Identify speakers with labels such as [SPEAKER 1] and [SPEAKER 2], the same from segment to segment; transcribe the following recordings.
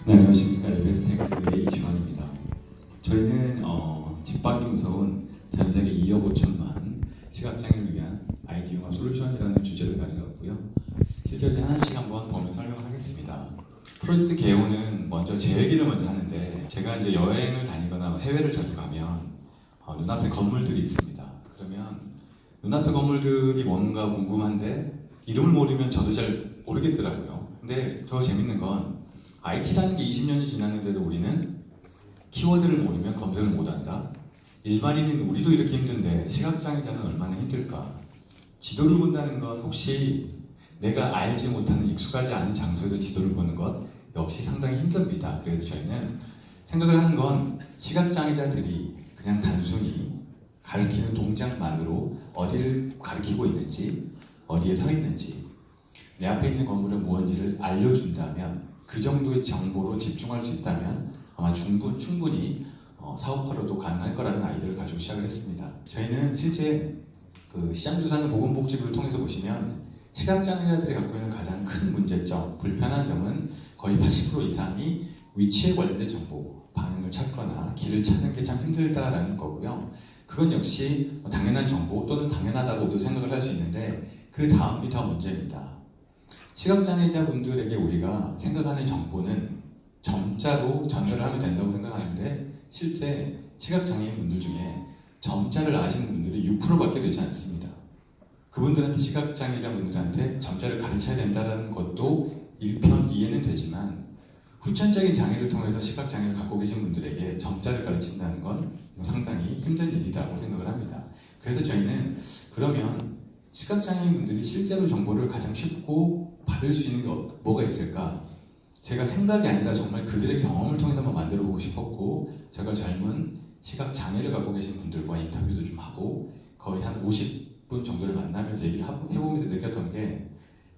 [SPEAKER 1] 네, 안녕하십니까. 에베스 테크의 이주환입니다. 저희는 집 밖이 무서운 전 세계 2억 5천만 시각장애를 위한 IT 융합 솔루션이라는 주제를 가져갔고요. 실제로 하나씩 한번 보면 설명을 하겠습니다. 프로젝트 개요는 먼저 제 얘기를 먼저 하는데, 제가 이제 여행을 다니거나 해외를 자주 가면 눈앞에 건물들이 있습니다. 그러면 눈앞에 건물들이 뭔가 궁금한데 이름을 모르면 저도 잘 모르겠더라고요. 근데 더 재밌는 건 IT라는 게 20년이 지났는데도 우리는 키워드를 모르면 검색을 못한다. 일반인인 우리도 이렇게 힘든데 시각장애자는 얼마나 힘들까. 지도를 본다는 건 혹시 내가 알지 못하는 익숙하지 않은 장소에서 지도를 보는 것 역시 상당히 힘듭니다. 그래서 저희는 생각을 하는 건 시각장애자들이 그냥 단순히 가리키는 동작만으로 어디를 가리키고 있는지, 어디에 서 있는지, 내 앞에 있는 건물은 무엇인지를 알려준다면, 그 정도의 정보로 집중할 수 있다면 아마 충분히 사업화로도 가능할 거라는 아이디어를 가지고 시작을 했습니다. 저희는 실제 그 시장조사는 보건복지부를 통해서 보시면 시각장애자들이 갖고 있는 가장 큰 문제점, 불편한 점은 거의 80% 이상이 위치에 관련된 정보, 방향을 찾거나 길을 찾는 게 참 힘들다라는 거고요. 그건 역시 당연한 정보 또는 당연하다고도 생각을 할 수 있는데, 그 다음이 더 문제입니다. 시각장애자분들에게 우리가 생각하는 정보는 점자로 전달을 하면 된다고 생각하는데, 실제 시각장애인 분들 중에 점자를 아시는 분들이 6%밖에 되지 않습니다. 그분들한테, 시각장애자분들한테 점자를 가르쳐야 된다는 것도 일편 이해는 되지만, 후천적인 장애를 통해서 시각장애를 갖고 계신 분들에게 점자를 가르친다는 건 상당히 힘든 일이라고 생각을 합니다. 그래서 저희는 그러면 시각장애인 분들이 실제로 정보를 가장 쉽고 받을 수 있는 게 뭐가 있을까? 제가 생각이 아니라 정말 그들의 경험을 통해서 한번 만들어 보고 싶었고, 제가 젊은 시각장애를 갖고 계신 분들과 인터뷰도 좀 하고 거의 한 50분 정도를 만나면서 얘기를 해보면서 느꼈던 게,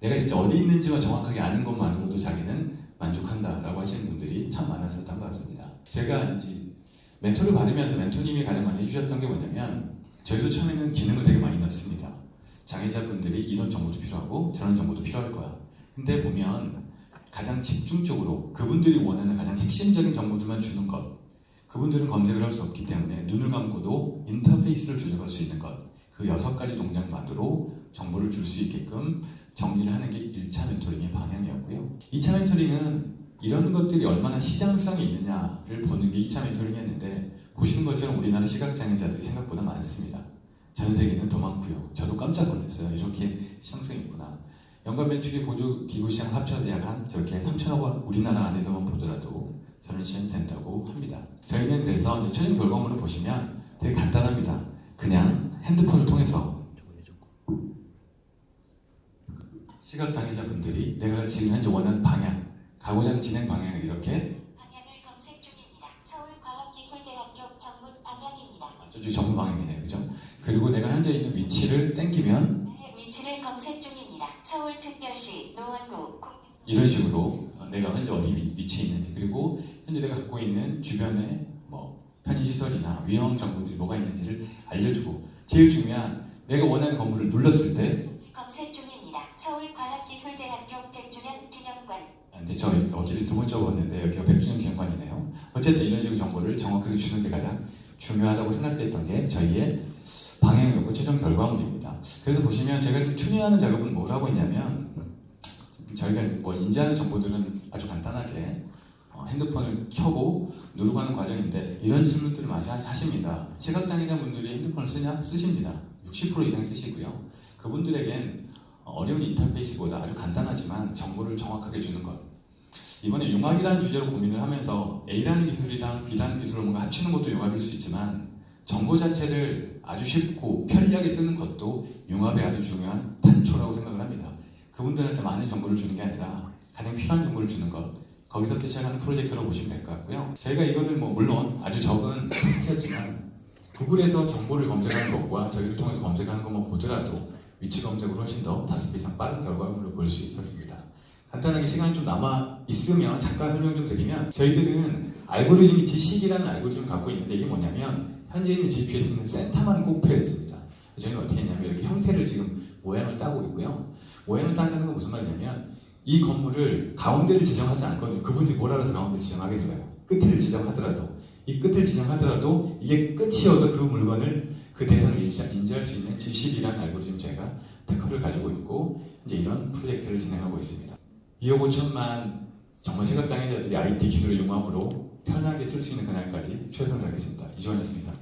[SPEAKER 1] 내가 진짜 어디 있는지만 정확하게 아는 것만으로도 자기는 만족한다라고 하시는 분들이 참 많았었던 것 같습니다. 제가 이제 멘토를 받으면서 멘토님이 가장 많이 해주셨던 게 뭐냐면, 저희도 처음에는 기능을 되게 많이 넣습니다. 장애자분들이 이런 정보도 필요하고 저런 정보도 필요할 거야. 근데 보면 가장 집중적으로 그분들이 원하는 가장 핵심적인 정보들만 주는 것, 그분들은 검색을 할 수 없기 때문에 눈을 감고도 인터페이스를 조작할 수 있는 것, 그 6가지 동작만으로 정보를 줄 수 있게끔 정리를 하는 게 1차 멘토링의 방향이었고요. 2차 멘토링은 이런 것들이 얼마나 시장성이 있느냐를 보는 게 2차 멘토링이었는데, 보시는 것처럼 우리나라 시각장애자들이 생각보다 많습니다. 전 세계는 더 많고요. 저도 깜짝 놀랐어요. 이렇게 시장성이 있구나. 연간 매출이 보조 기부 시장 합쳐서 약 한 저렇게 3천억 원, 우리나라 안에서만 보더라도 저런 시장이 된다고 합니다. 저희는 그래서 이제 최종 결과물을 보시면 되게 간단합니다. 그냥 핸드폰을 통해서 시각장애자분들이 내가 지금 현재 원하는 방향, 가고자 하는 진행 방향을 이렇게
[SPEAKER 2] 방향을 검색 중입니다. 서울과학기술대학교 정문 방향입니다.
[SPEAKER 1] 저쪽이 정문 방향이네요. 그죠? 그리고 내가 현재 있는 위치를 땡기면
[SPEAKER 2] 위치를 검색 중입니다. 서울특별시 노원구
[SPEAKER 1] 이런 식으로 내가 현재 어디 위치에 있는지, 그리고 현재 내가 갖고 있는 주변에 편의시설이나 위험 정보들이 뭐가 있는지를 알려주고, 제일 중요한 내가 원하는 건물을 눌렀을 때
[SPEAKER 2] 검색 중입니다. 서울과학기술대학교 100주년 기념관.
[SPEAKER 1] 근데 저 어디를 두 번 적었는데 여기가 100주년 기념관이네요. 어쨌든 이런 식의 정보를 정확하게 주는 게 가장 중요하다고 생각했던 게 저희의 방향이었고 최종 결과물입니다. 그래서 보시면 제가 지금 튜닝하는 작업은 뭘 하고 있냐면, 저희가 인지하는 정보들은 아주 간단하게 핸드폰을 켜고 누르고 하는 과정인데, 이런 질문들을 많이 하십니다. 시각장애자분들이 핸드폰을 쓰십니다. 60% 이상 쓰시고요. 그분들에겐 어려운 인터페이스보다 아주 간단하지만 정보를 정확하게 주는 것. 이번에 융합이라는 주제로 고민을 하면서 A라는 기술이랑 B라는 기술을 뭔가 합치는 것도 융합일 수 있지만, 정보 자체를 아주 쉽고 편리하게 쓰는 것도 융합의 아주 중요한 단초라고 생각을 합니다. 그분들한테 많은 정보를 주는 게 아니라 가장 필요한 정보를 주는 것, 거기서부터 시작하는 프로젝트로 보시면 될 것 같고요. 저희가 이거를 물론 아주 적은 테스트였지만, 구글에서 정보를 검색하는 것과 저희를 통해서 검색하는 것만 보더라도 위치 검색으로 훨씬 더 5배 이상 빠른 결과물을 볼 수 있었습니다. 간단하게 시간이 좀 남아 있으면 잠깐 설명 좀 드리면, 저희들은 알고리즘이 지식이라는 알고리즘을 갖고 있는데, 이게 뭐냐면 현재 있는 GPS는 센터만 꼭 표현했습니다. 저희는 어떻게 했냐면 이렇게 형태를 지금 모양을 따고 있고요. 모양을 딴다는 건 무슨 말이냐면, 이 건물을 가운데를 지정하지 않거든요. 그분들이 뭘 알아서 가운데를 지정하겠어요. 끝을 지정하더라도 이 끝을 지정하더라도 이게 끝이어도 그 물건을 그 대상을 인지할 수 있는 G10이라는 알고리즘 제가 특허를 가지고 있고 이제 이런 프로젝트를 진행하고 있습니다. 2억 5천만 정말 시각장애자들이 IT 기술을 융합으로 편하게 쓸 수 있는 그날까지 최선을 다하겠습니다. 이주환이었습니다.